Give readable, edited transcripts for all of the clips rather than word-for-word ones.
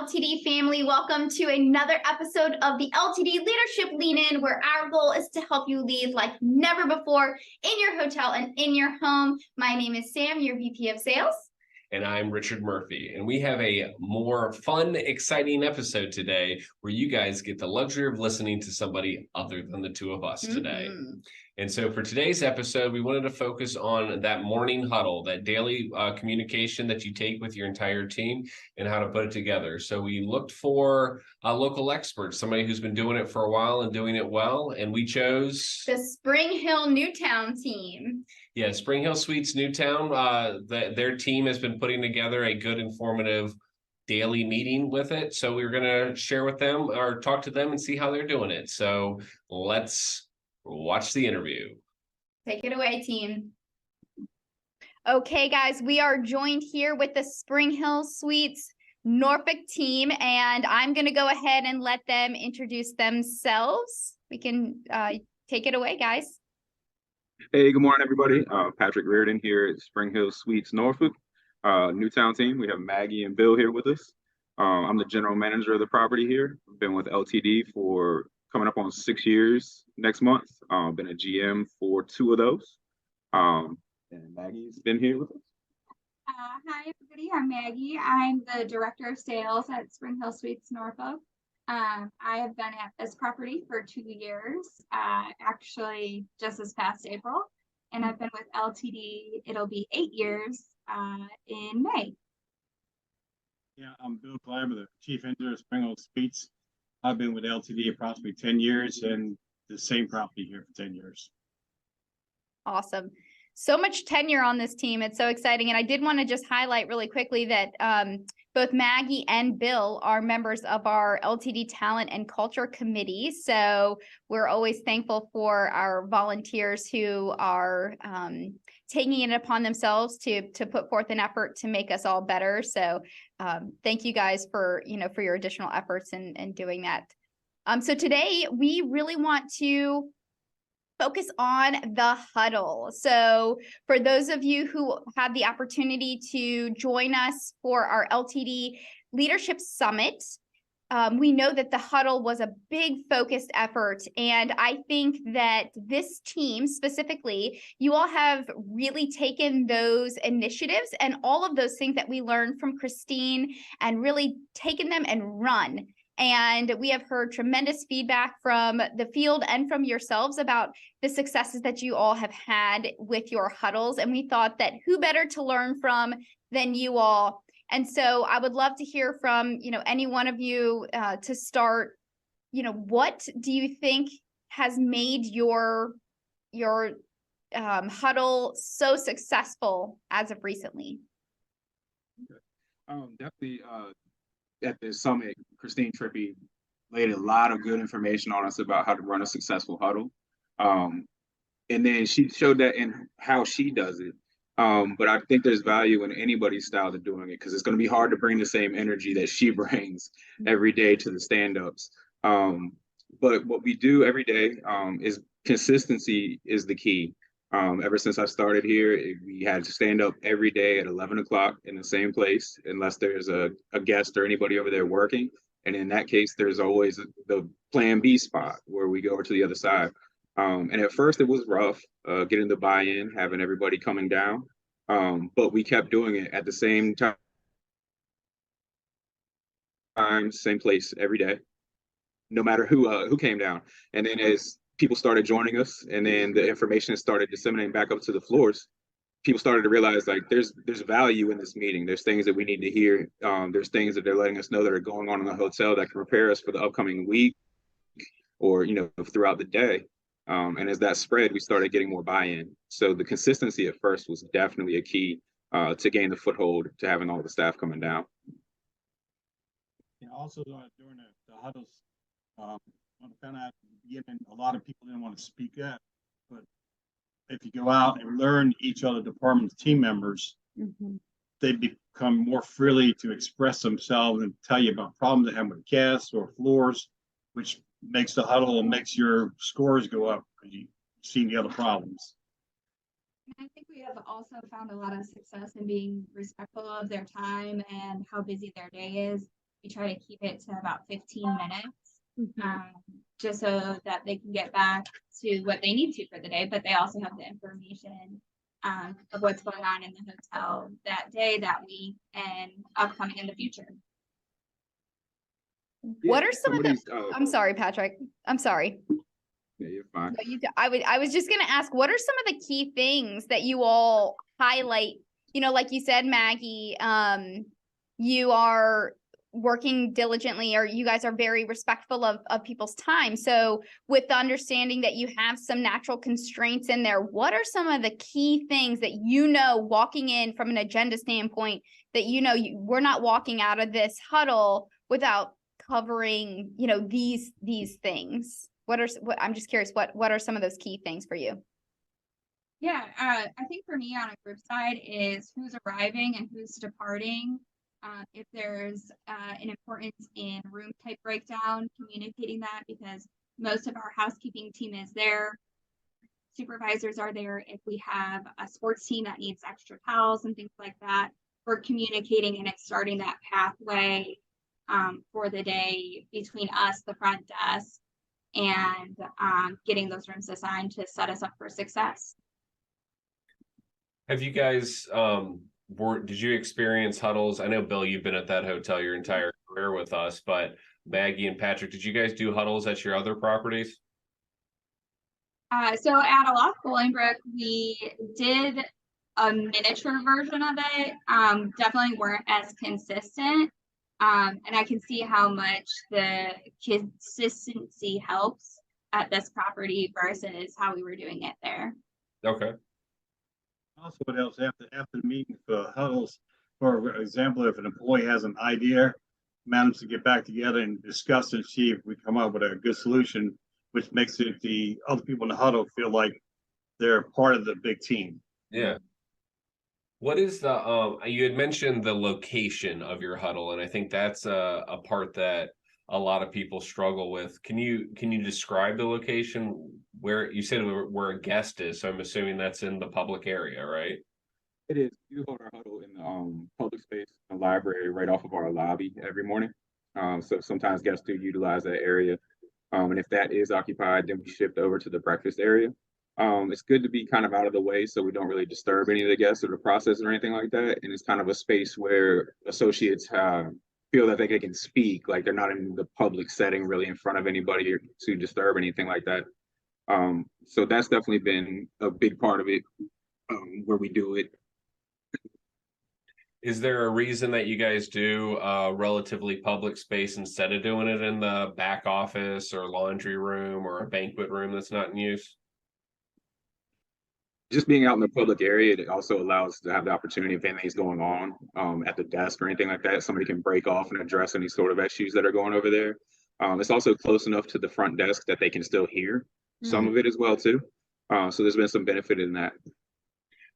LTD family. Welcome to another episode of the LTD Leadership Lean In, where our goal is to help you lead like never before in your hotel and in your home. My name is Sam, your VP of Sales. And I'm Richard Murphy, and we have a more fun, exciting episode today where you guys get the luxury of listening to somebody other than the two of us today. And so for today's episode, we wanted to focus on that morning huddle, that daily communication that you take with your entire team and how to put it together. So we looked for a local expert, somebody who's been doing it for a while and doing it well, and we chose the Spring Hill Newtown team. Yeah, Spring Hill Suites Newtown, their team has been putting together a good, informative daily meeting with it. So we're going to share with them or talk to them and see how they're doing it. So let's watch the interview. Take it away, team. Okay, guys, we are joined here with the Spring Hill Suites Norfolk team, and I'm going to go ahead and let them introduce themselves. We can take it away, guys. Hey, good morning, everybody. Patrick Reardon here at Spring Hill Suites Norfolk, Newtown team. We have Maggie and Bill here with us. I'm the general manager of the property here. I've been with LTD for coming up on 6 years next month. Been a GM for 2 of those. And Maggie's been here with us. Hi, everybody. I'm Maggie. I'm the director of sales at Spring Hill Suites Norfolk. I have been at this property for 2 years, actually just this past April, and I've been with LTD, it'll be 8 years in May. Yeah, I'm Bill Kleiber, the chief engineer of Spring Hill Suites. I've been with LTD approximately 10 years and the same property here for 10 years. Awesome. So much tenure on this team. It's so exciting. And I did want to just highlight really quickly that both Maggie and Bill are members of our LTD Talent and Culture Committee. So we're always thankful for our volunteers who are taking it upon themselves to put forth an effort to make us all better. So thank you guys for your additional efforts in doing that. So today we really want to focus on the huddle. So for those of you who had the opportunity to join us for our LTD Leadership Summit, we know that the huddle was a big focused effort. And I think that this team specifically, you all have really taken those initiatives and all of those things that we learned from Christine and really taken them and run. And we have heard tremendous feedback from the field and from yourselves about the successes that you all have had with your huddles. And we thought that who better to learn from than you all. And so I would love to hear from, any one of you to start, what do you think has made your huddle so successful as of recently? Definitely at the summit, Christine Trippi laid a lot of good information on us about how to run a successful huddle. And then she showed that in how she does it. But I think there's value in anybody's style of doing it because it's going to be hard to bring the same energy that she brings every day to the stand-ups. But what we do every day is consistency is the key. Ever since I started here, we had to stand up every day at 11 o'clock in the same place, unless there's a guest or anybody over there working. And in that case, there's always the plan B spot where we go over to the other side. And at first it was rough getting the buy-in, having everybody coming down. But we kept doing it at the same time, same place every day, no matter who came down. And then as people started joining us and then the information started disseminating back up to the floors, people started to realize like there's value in this meeting. There's things that we need to hear. There's things that they're letting us know that are going on in the hotel that can prepare us for the upcoming week or, throughout the day. And as that spread, we started getting more buy-in. So the consistency at first was definitely a key to gain the foothold to having all the staff coming down. And also during the huddles, I found out a lot of people didn't want to speak up, but if you go out and learn each other department's team members, they become more freely to express themselves and tell you about problems they have with guests or floors, which makes the huddle and makes your scores go up because you've seen the other problems. I think we have also found a lot of success in being respectful of their time and how busy their day is. We try to keep it to about 15 minutes, just so that they can get back to what they need to for the day, but they also have the information of what's going on in the hotel that day, that week, and upcoming in the future. What are some of the, these, I'm sorry, Patrick. I'm sorry. Yeah, you're fine. No, I was just going to ask, what are some of the key things that you all highlight? You know, like you said, Maggie, you are working diligently, or you guys are very respectful of people's time. So with the understanding that you have some natural constraints in there, what are some of the key things that, you know, walking in from an agenda standpoint, that, you know, we're not walking out of this huddle without covering, you know, these things? What I'm just curious, what are some of those key things for you? Yeah, I think for me on a group side is who's arriving and who's departing. If there's an importance in room type breakdown, communicating that, because most of our housekeeping team is there. Supervisors are there. If we have a sports team that needs extra towels and things like that, we're communicating and it's starting that pathway for the day between us, the front desk, and getting those rooms assigned to set us up for success. Have you guys did you experience huddles? I know, Bill, you've been at that hotel your entire career with us, but Maggie and Patrick, did you guys do huddles at your other properties? So at Aloft Bolingbrook, we did a miniature version of it. Definitely weren't as consistent. And I can see how much the consistency helps at this property versus how we were doing it there. Okay. Also, what else after the meeting for huddles, for example, if an employee has an idea, manage to get back together and discuss and see if we come up with a good solution, which makes it the other people in the huddle feel like they're part of the big team. Yeah. What is the you had mentioned the location of your huddle, and I think that's a part that a lot of people struggle with. Can you describe the location where you said where a guest is? So I'm assuming that's in the public area, right? It is. You hold our huddle in the public space, the library, right off of our lobby every morning. So sometimes guests do utilize that area. And if that is occupied, then we shift over to the breakfast area. It's good to be kind of out of the way so we don't really disturb any of the guests or the process or anything like that. And it's kind of a space where associates feel that they can speak, like they're not in the public setting really in front of anybody or to disturb anything like that. So that's definitely been a big part of it, where we do it. Is there a reason that you guys do relatively public space instead of doing it in the back office or laundry room or a banquet room that's not in use? Just being out in the public area, it also allows to have the opportunity if anything's going on at the desk or anything like that, somebody can break off and address any sort of issues that are going over there. It's also close enough to the front desk that they can still hear some of it as well too. So there's been some benefit in that.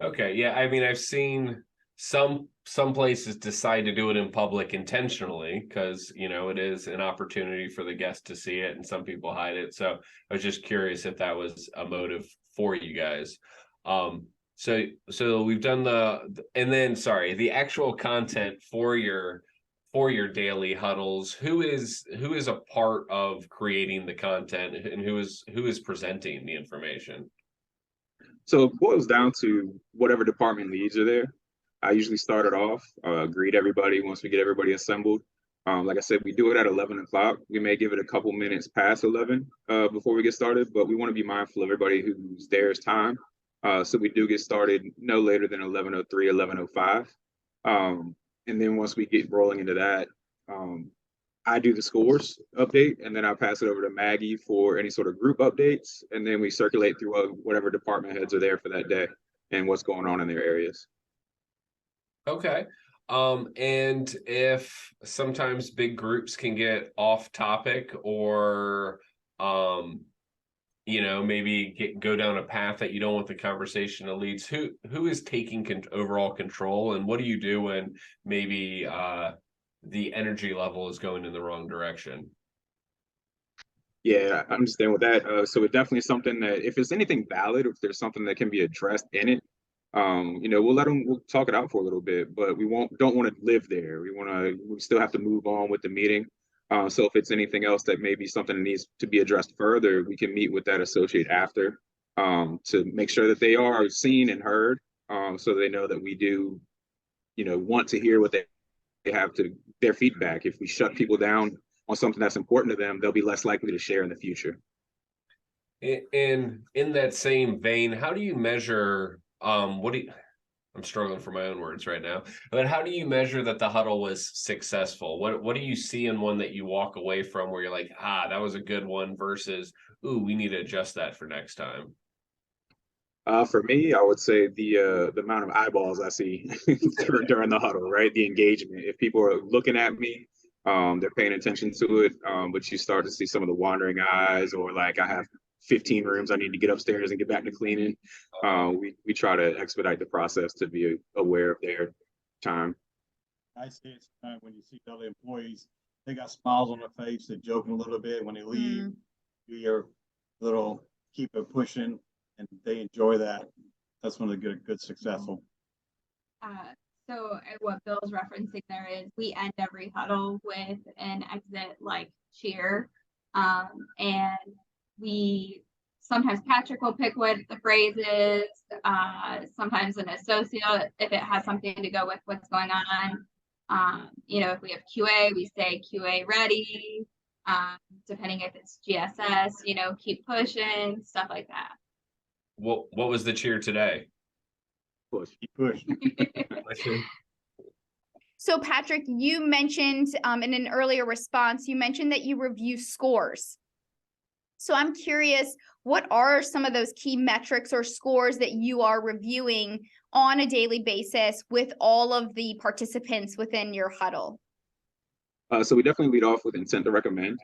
Okay, yeah, I mean, I've seen some places decide to do it in public intentionally because, you know, it is an opportunity for the guest to see it, and some people hide it. So I was just curious if that was a motive for you guys. So we've done the actual content for your daily huddles. Who is a part of creating the content, and who is presenting the information? So it boils down to whatever department leads are there. I usually start it off, greet everybody once we get everybody assembled. Like I said, we do it at 11 o'clock. We may give it a couple minutes past 11 before we get started, but we want to be mindful of everybody who's there's time. So we do get started no later than 11:03, 11:05. And then once we get rolling into that, I do the scores update, and then I pass it over to Maggie for any sort of group updates. And then we circulate through whatever department heads are there for that day and what's going on in their areas. Okay. And if sometimes big groups can get off topic or, you know, maybe go down a path that you don't want the conversation to lead, who is taking overall control, and what do you do when maybe the energy level is going in the wrong direction? Yeah, I understand with that. So it's definitely something that if it's anything valid, or if there's something that can be addressed in it, we'll talk it out for a little bit, but don't want to live there. We still have to move on with the meeting. So if it's anything else that may be something that needs to be addressed further, we can meet with that associate after, to make sure that they are seen and heard, so they know that we do, want to hear what they have to their feedback. If we shut people down on something that's important to them, they'll be less likely to share in the future. And in that same vein, how do you measure, I'm struggling for my own words right now, but how do you measure that the huddle was successful? What do you see in one that you walk away from where you're like, that was a good one, versus, ooh, we need to adjust that for next time? For me, I would say the amount of eyeballs I see during the huddle, right? The engagement. If people are looking at me, they're paying attention to it. But you start to see some of the wandering eyes, or like, I have 15 rooms I need to get upstairs and get back to cleaning. We try to expedite the process to be aware of their time. I see it when you see other employees, they got smiles on their face, they're joking a little bit when they leave. Do your little keep it pushing, and they enjoy that. That's when they get good successful. So what Bill's referencing there is we end every huddle with an exit like cheer. And we sometimes Patrick will pick what the phrase is, sometimes an associate if it has something to go with what's going on. If we have QA, we say QA ready. Depending if it's GSS, keep pushing, stuff like that. What was the cheer today? Push. So Patrick, you mentioned in an earlier response, you mentioned that you review scores. So I'm curious, what are some of those key metrics or scores that you are reviewing on a daily basis with all of the participants within your huddle? So we definitely lead off with intent to recommend.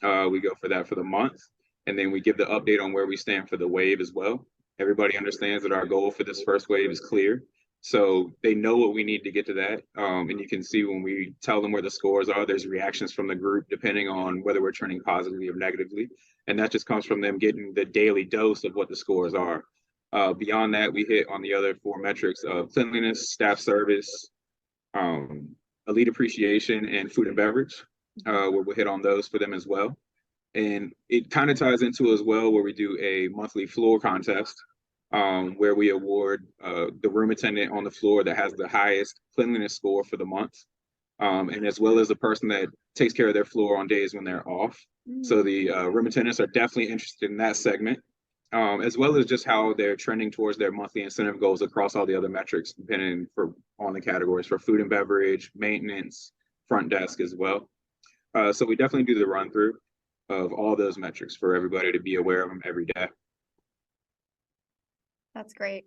We go for that for the month, and then we give the update on where we stand for the wave as well. Everybody understands that our goal for this first wave is clear, so they know what we need to get to that. And you can see when we tell them where the scores are, there's reactions from the group depending on whether we're trending positively or negatively. And that just comes from them getting the daily dose of what the scores are. Beyond that, we hit on the other 4 metrics of cleanliness, staff service, elite appreciation, and food and beverage, where we'll hit on those for them as well. And it kind of ties into as well where we do a monthly floor contest, where we award the room attendant on the floor that has the highest cleanliness score for the month, and as well as the person that takes care of their floor on days when they're off. So the room attendants are definitely interested in that segment, as well as just how they're trending towards their monthly incentive goals across all the other metrics, depending on the categories for food and beverage, maintenance, front desk as well. So we definitely do the run through of all those metrics for everybody to be aware of them every day. That's great.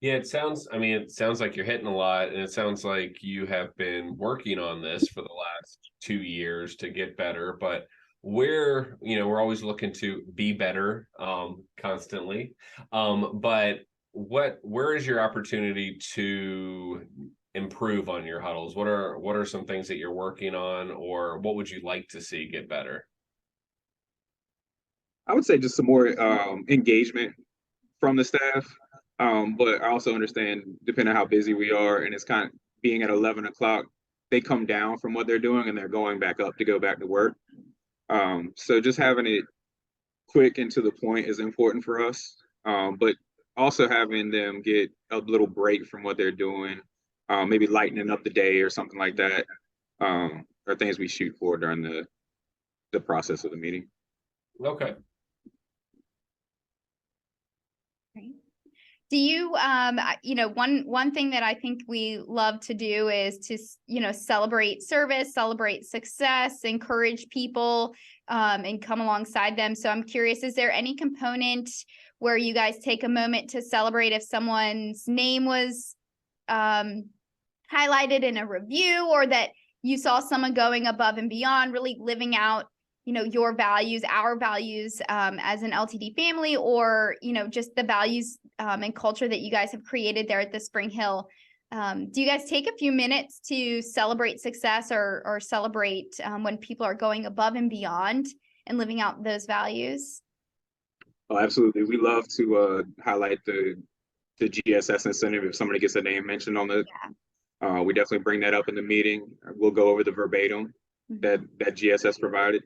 Yeah, it sounds like you're hitting a lot, and it sounds like you have been working on this for the last 2 years to get better, but we're always looking to be better, constantly. But where is your opportunity to improve on your huddles? What are some things that you're working on, or what would you like to see get better? I would say just some more engagement from the staff. But I also understand, depending on how busy we are, and it's kind of being at 11 o'clock, they come down from what they're doing and they're going back up to go back to work. So just having it quick and to the point is important for us. But also having them get a little break from what they're doing, maybe lightening up the day or something like that, are things we shoot for during the process of the meeting. Okay. Do you, one thing that I think we love to do is to, celebrate service, celebrate success, encourage people, and come alongside them. So I'm curious, is there any component where you guys take a moment to celebrate if someone's name was highlighted in a review, or that you saw someone going above and beyond, really living out your values, our values, as an LTD family, or, just the values and culture that you guys have created there at the Spring Hill. Do you guys take a few minutes to celebrate success or celebrate when people are going above and beyond and living out those values? Oh, absolutely. We love to highlight the the GSS incentive if somebody gets a name mentioned on the. We definitely bring that up in the meeting. We'll go over the verbatim that GSS provided.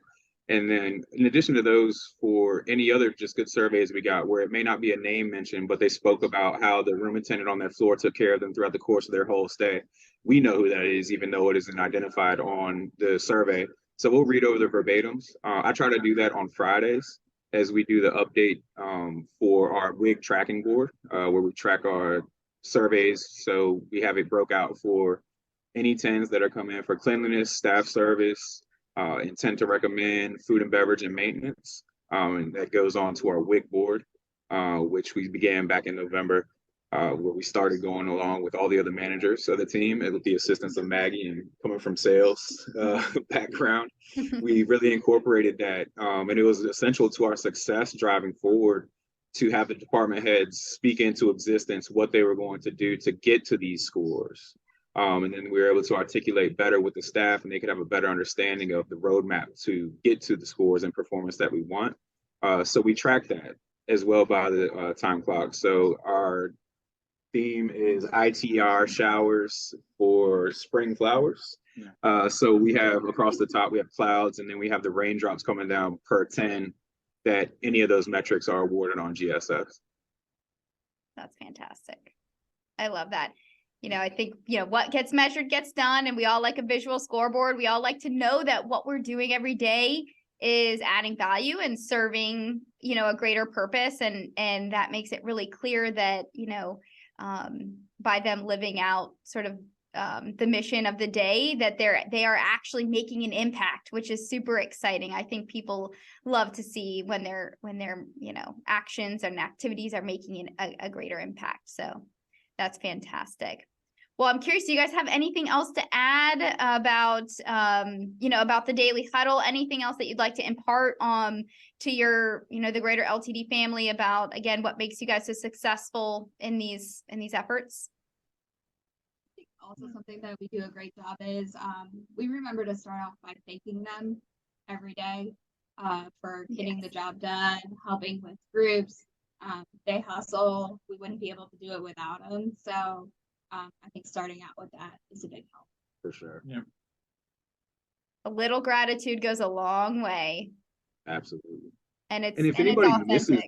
And then in addition to those, for any other just good surveys we got where it may not be a name mentioned, but they spoke about how the room attendant on that floor took care of them throughout the course of their whole stay. We know who that is, even though it isn't identified on the survey. So we'll read over the verbatims. I try to do that on Fridays as we do the update for our WIG tracking board, where we track our surveys. So we have it broke out for any 10s that are coming in for cleanliness, staff service, intent to recommend, food and beverage, and maintenance. And that goes on to our WIC board, which we began back in November, where we started going along with all the other managers of the team and with the assistance of Maggie and coming from sales background. We really incorporated that. And it was essential to our success driving forward to have the department heads speak into existence what they were going to do to get to these scores. And then we were able to articulate better with the staff, and they could have a better understanding of the roadmap to get to the scores and performance that we want. So we track that as well by the time clock. So our theme is ITR showers for spring flowers. So we have across the top, we have clouds, and then we have the raindrops coming down per 10 that any of those metrics are awarded on GSS. That's fantastic. I love that. You know, I think, you know, what gets measured gets done, and we all like a visual scoreboard. We all like to know that what we're doing every day is adding value and serving, you know, a greater purpose. And that makes it really clear that, you know, by them living out sort of the mission of the day, that they are actually making an impact, which is super exciting. I think people love to see when their you know, actions and activities are making a greater impact. So that's fantastic. Well, I'm curious, do you guys have anything else to add about, you know, about the daily huddle? Anything else that you'd like to impart to your, you know, the greater LTD family about, again, what makes you guys so successful in these efforts? I think also something that we do a great job is we remember to start off by thanking them every day for getting the job done, helping with groups. They hustle. We wouldn't be able to do it without them. So I think starting out with that is a big help. For sure. Yeah. A little gratitude goes a long way. Absolutely. And if it's anybody authentic. misses,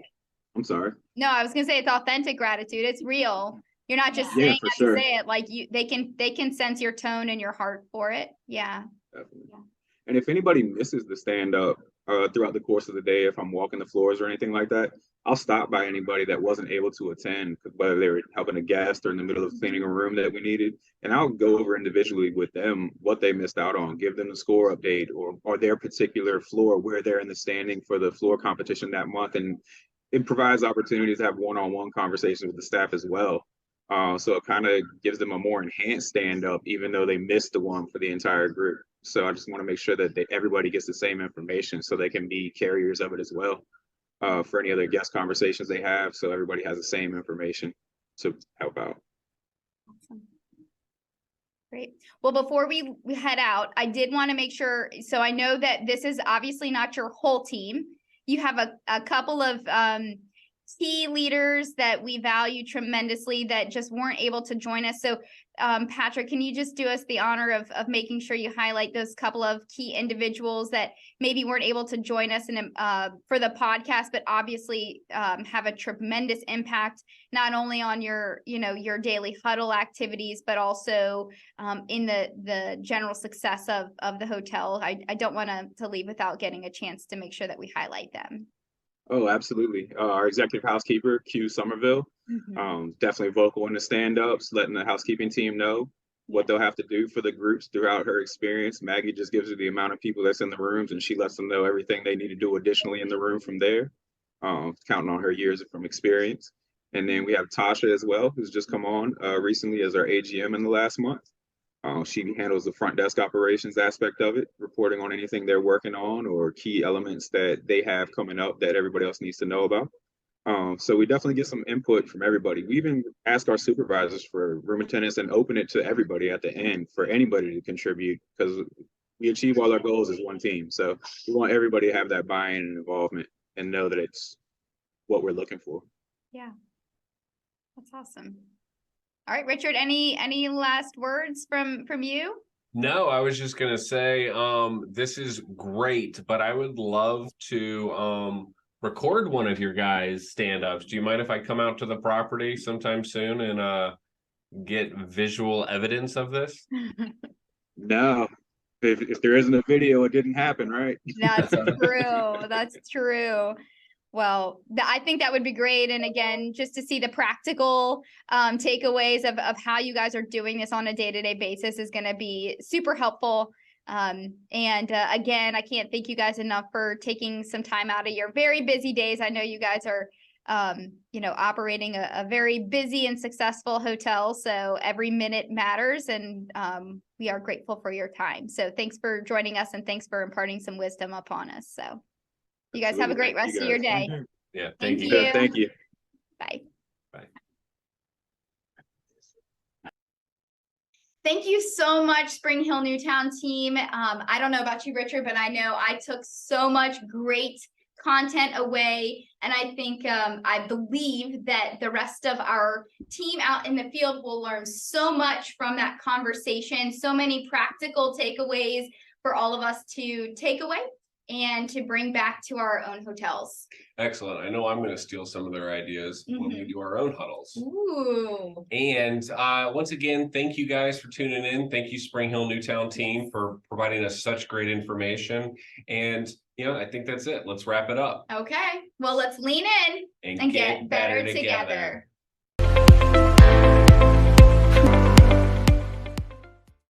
I'm sorry. No, I was gonna say it's authentic gratitude. It's real. You're not just Yeah, saying for that sure. to say it. Like they can sense your tone and your heart for it. Yeah. Definitely. Yeah. And if anybody misses the stand up throughout the course of the day, if I'm walking the floors or anything like that, I'll stop by anybody that wasn't able to attend, whether they were helping a guest or in the middle of cleaning a room that we needed. And I'll go over individually with them what they missed out on, give them the score update or their particular floor, where they're in the standing for the floor competition that month. And it provides opportunities to have one-on-one conversations with the staff as well. So it kind of gives them a more enhanced stand up, even though they missed the one for the entire group. So I just want to make sure that everybody gets the same information so they can be carriers of it as well for any other guest conversations they have. So everybody has the same information to help out. Awesome. Great. Well, before we head out, I did want to make sure. So I know that this is obviously not your whole team. You have a couple of key leaders that we value tremendously that just weren't able to join us. So Patrick, can you just do us the honor of making sure you highlight those couple of key individuals that maybe weren't able to join us for the podcast, but obviously have a tremendous impact, not only on your daily huddle activities, but also in the general success of the hotel. I don't want to leave without getting a chance to make sure that we highlight them. Oh, absolutely. Our executive housekeeper, Q Somerville, definitely vocal in the stand-ups, letting the housekeeping team know what they'll have to do for the groups throughout her experience. Maggie just gives her the amount of people that's in the rooms, and she lets them know everything they need to do additionally in the room from there, counting on her years from experience. And then we have Tasha as well, who's just come on recently as our AGM in the last month. She handles the front desk operations aspect of it, reporting on anything they're working on or key elements that they have coming up that everybody else needs to know about. So we definitely get some input from everybody. We even ask our supervisors for room attendance and open it to everybody at the end for anybody to contribute, because we achieve all our goals as one team. So we want everybody to have that buy-in and involvement and know that it's what we're looking for. Yeah. That's awesome. All right, Richard, any last words from you? No, I was just gonna say, this is great, but I would love to record one of your guys' stand-ups. Do you mind if I come out to the property sometime soon and get visual evidence of this? No, if there isn't a video, it didn't happen, right? That's true. That's true. Well, I think that would be great. And again, just to see the practical takeaways of how you guys are doing this on a day-to-day basis is going to be super helpful. Again, I can't thank you guys enough for taking some time out of your very busy days. I know you guys are, operating a very busy and successful hotel. So every minute matters, and we are grateful for your time. So thanks for joining us, and thanks for imparting some wisdom upon us. So you guys have a great rest of your day. Yeah, Thank thank you. you. Thank you. Bye. Bye. Thank you so much, Spring Hill Newtown team. I don't know about you, Richard, but I know I took so much great content away. And I think, I believe that the rest of our team out in the field will learn so much from that conversation, so many practical takeaways for all of us to take away and to bring back to our own hotels. Excellent. I know I'm going to steal some of their ideas when we do our own huddles. Ooh. And once again, thank you guys for tuning in. Thank you, Spring Hill Newtown team, for providing us such great information. And, I think that's it. Let's wrap it up. Okay. Well, let's lean in And get better together.